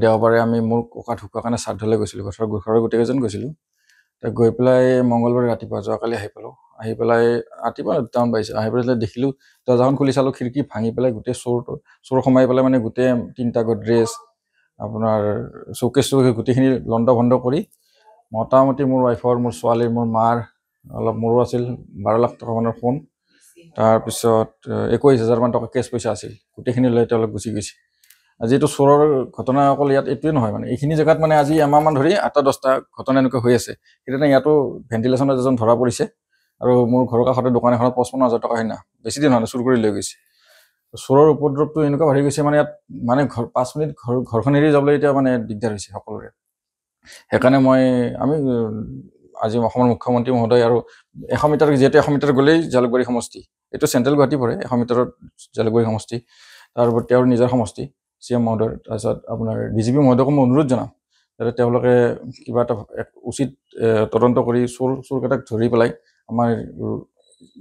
দেওবাৰে আমি মোৰ ককা ঢুকুৱা কাৰণে শ্ৰাদ্ধলৈ গৈছিলোঁ ঘৰৰ গোটেইকেইজন গৈছিলোঁ তাত গৈ পেলাই মংগলবাৰে ৰাতিপুৱা যোৱাকালি আহি পালোঁ আহি পেলাই ৰাতিপুৱা 2টামান বাজিছে আহি পেলাই দেখিলোঁ দৰ্জাখন খুলি চালোঁ খিৰিকী ভাঙি পেলাই গোটেই চোৰ সোমাই পেলাই মানে গোটেই 3টা গড্ৰেজ আপোনাৰ চৌকেছ গোটেইখিনি লণ্ড ভণ্ড কৰি মোটামুটি মোৰ ৱাইফৰ মোৰ ছোৱালীৰ মোৰ মাৰ অলপ মোৰো আছিল 12 লাখ টকা মানৰ ফোন তাৰপিছত 21,000 মান টকা কেছ পইচা আছিল গোটেইখিনি লৈ তেওঁলোক গুচি গৈছে আজিটো চোৰৰ ঘটনা অকল ইয়াত এইটোৱে নহয় মানে এইখিনি জেগাত মানে আজি এমাহমান ধৰি 8-10টা ঘটনা এনেকুৱা হৈ আছে সেইকাৰণে ইয়াতো ভেণ্টিলেশ্যনত এজন ধৰা পৰিছে আৰু মোৰ ঘৰৰ কাষতে দোকান এখনত 55,000 টকা হয় না বেছি দিন হোৱা চুৰ কৰি লৈ গৈছে চোৰৰ উপদ্ৰৱটো এনেকুৱা বাঢ়ি গৈছে মানে ইয়াত মানে 5 মিনিট ঘৰখন এৰি যাবলৈ এতিয়া মানে দিগদাৰ হৈছে সকলোৰে সেইকাৰণে আমি আজি অসমৰ মুখ্যমন্ত্ৰী মহোদয় আৰু 100 মিটাৰ যেতে 100 মিটাৰ গলেই জালুকবাৰী সমষ্টি এটো সেন্ট্ৰেল গুৱাহাটী পৰে 100 মিটাৰত জালুকবাৰী সমষ্টি তাৰ ওপৰত তেওঁৰ নিজৰ সমষ্টি সিএম মহোদয় তাৰপিছত আপোনাৰ ডিজিপি মহোদয়ক মই অনুৰোধ জনাম যাতে তেওঁলোকে কিবা এটা উচিত তদন্ত কৰি চোৰকেইটাক ধৰি পেলাই আমাৰ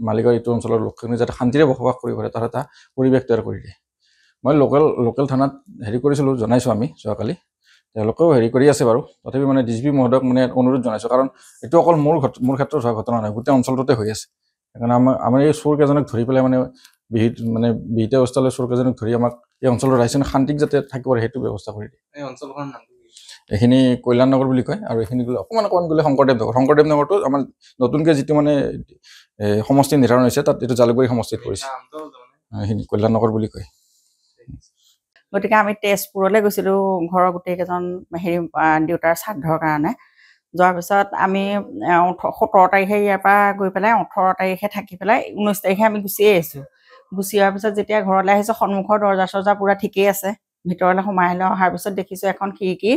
মালিকৰ এইটো অঞ্চলৰ লোকখিনি যাতে শান্তিৰে বসবাস কৰিব পাৰে তাৰ এটা পৰিৱেশ তৈয়াৰ কৰি দিয়ে মই লোকেল থানাত হেৰি কৰিছিলোঁ জনাইছোঁ আমি যোৱাকালি তেওঁলোকেও হেৰি কৰি আছে বাৰু তথাপি মানে ডিজিপি মহোদয়ক মানে অনুৰোধ জনাইছোঁ কাৰণ এইটো অকল মোৰ ক্ষেত্ৰত হোৱা ঘটনা নহয় গোটেই অঞ্চলটোতে হৈ আছে সেইকাৰণে আমাৰ এই চোৰকেইজনক ধৰি পেলাই মানে বিহিত অৱস্থালৈ চোৰকেইজনক ধৰি আমাক এই অঞ্চলৰ ৰাইজে শান্তিক যাতে থাকিব পাৰে সেইটো ব্যৱস্থা কৰি দিয়ে এই অঞ্চলখনৰ নাম এইখিনি কল্যাণ নগৰ বুলি কয় আৰু এইখিনি অকণমান গ'লে শংকৰদেৱ নগৰটো আমাৰ নতুনকৈ যিটো মানে সমষ্টি নিৰ্ধাৰণ হৈছে তাত এইটো জালুকবাৰী সমষ্টিত পৰিছে এইখিনি কল্যাণ নগৰ বুলি কয় গতিকে আমি তেজপুৰলৈ গৈছিলোঁ ঘৰৰ গোটেইকেইজন হেৰি দেউতাৰ শ্ৰাদ্ধৰ কাৰণে যোৱাৰ পিছত আমি 17 তাৰিখে ইয়াৰ পৰা গৈ পেলাই 18 তাৰিখে থাকি পেলাই 19 তাৰিখে আমি গুচি আহিছোঁ গুচি অহাৰ পিছত যেতিয়া ঘৰলৈ আহিছোঁ সন্মুখৰ দৰ্জা পুৰা ঠিকেই আছে ভিতৰলৈ সোমাই অহাৰ পিছত দেখিছোঁ এখন খিৰিকী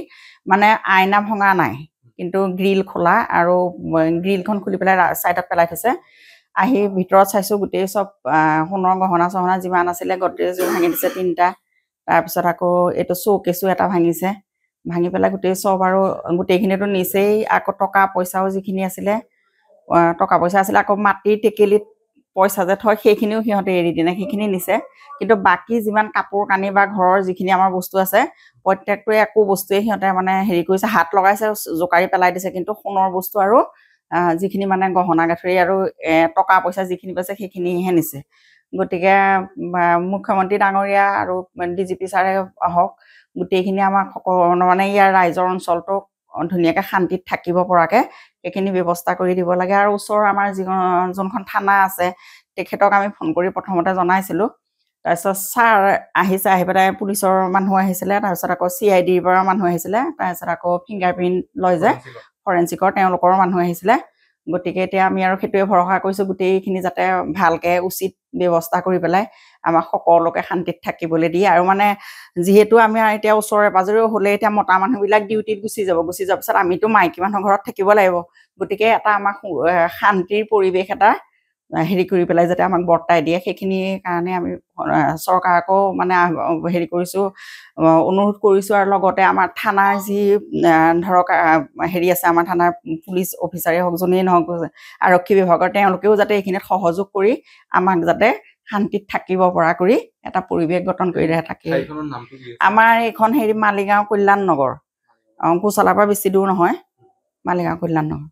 মানে আইনা ভঙা নাই কিন্তু গ্ৰিল খোলা আৰু গ্ৰিলখন খুলি পেলাই ছাইডত পেলাই থৈছে আহি ভিতৰত চাইছোঁ গোটেই চব সোণৰ গহনা চহনা যিমান আছিলে গড্ৰেজ ভাঙি দিছে 3টা তাৰপিছত আকৌ এইটো চৌকেছো এটা ভাঙিছে ভাঙি পেলাই গোটেই চব আৰু গোটেইখিনিতো নিচেই আকৌ টকা পইচাও যিখিনি আছিলে আকৌ মাটিৰ টেকেলিত পইচা যে থয় সেইখিনিও সিহঁতে এৰি দিনে সেইখিনি নিছে কিন্তু বাকী যিমান কাপোৰ কানি বা ঘৰৰ যিখিনি আমাৰ বস্তু আছে প্ৰত্যেকটোৱে একো বস্তুৱে সিহঁতে মানে হেৰি কৰিছে হাত লগাইছে জোকাৰি পেলাই দিছে কিন্তু সোণৰ বস্তু আৰু যিখিনি মানে গহনা গাঁঠৰি আৰু টকা পইচা যিখিনি পাইছে সেইখিনিহে নিছে গতিকে মুখ্যমন্ত্ৰী ডাঙৰীয়া আৰু ডিজিপি ছাৰে আহক গোটেইখিনি আমাক মানে ইয়াৰ ৰাইজৰ অঞ্চলটো ধুনীয়াকৈ শান্তিত থাকিব পৰাকৈ সেইখিনি ব্যৱস্থা কৰি দিব লাগে আৰু ওচৰৰ আমাৰ যোনখন থানা আছে তেখেতক আমি ফোন কৰি প্ৰথমতে জনাইছিলোঁ তাৰপিছত ছাৰ আহিছে আহি পেলাই পুলিচৰ মানুহ আহিছিলে তাৰপিছত আকৌ CIDৰ পৰা মানুহ আহিছিলে তাৰপিছত আকৌ ফিংগাৰপ্ৰিণ্ট লয় যে ফৰেঞ্চিকৰ তেওঁলোকৰ মানুহ আহিছিলে গতিকে এতিয়া আমি আৰু সেইটোৱে ভৰসা কৰিছোঁ গোটেইখিনি যাতে ভালকৈ উচিত ব্যৱস্থা কৰি পেলাই আমাক সকলোকে শান্তিত থাকিবলৈ দিয়ে আৰু মানে যিহেতু আমি এতিয়া ওচৰে পাজৰেও হ'লে এতিয়া মতা মানুহবিলাক ডিউটিত গুচি যোৱাৰ পিছত আমিতো মাইকী মানুহৰ ঘৰত থাকিব লাগিব গতিকে এটা আমাক শান্তিৰ পৰিৱেশ এটা হেৰি কৰি পেলাই যাতে আমাক বৰ্তাই দিয়ে সেইখিনি কাৰণে আমি চৰকাৰকো মানে হেৰি কৰিছোঁ অনুৰোধ কৰিছোঁ আৰু লগতে আমাৰ থানাৰ যি ধৰক হেৰি আছে আমাৰ থানাৰ পুলিচ অফিচাৰে হওক যোনেই নহওক আৰক্ষী বিভাগৰ তেওঁলোকেও যাতে এইখিনিত সহযোগ কৰি আমাক যাতে শান্তিত থাকিব পৰা কৰি এটা পৰিৱেশ গঠন কৰি থাকে আমাৰ এইখন হেৰি মালিগাঁও কল্যাণ নগৰ কোচালাৰ পৰা বেছি দূৰ নহয় মালিগাঁও কল্যাণ নগৰ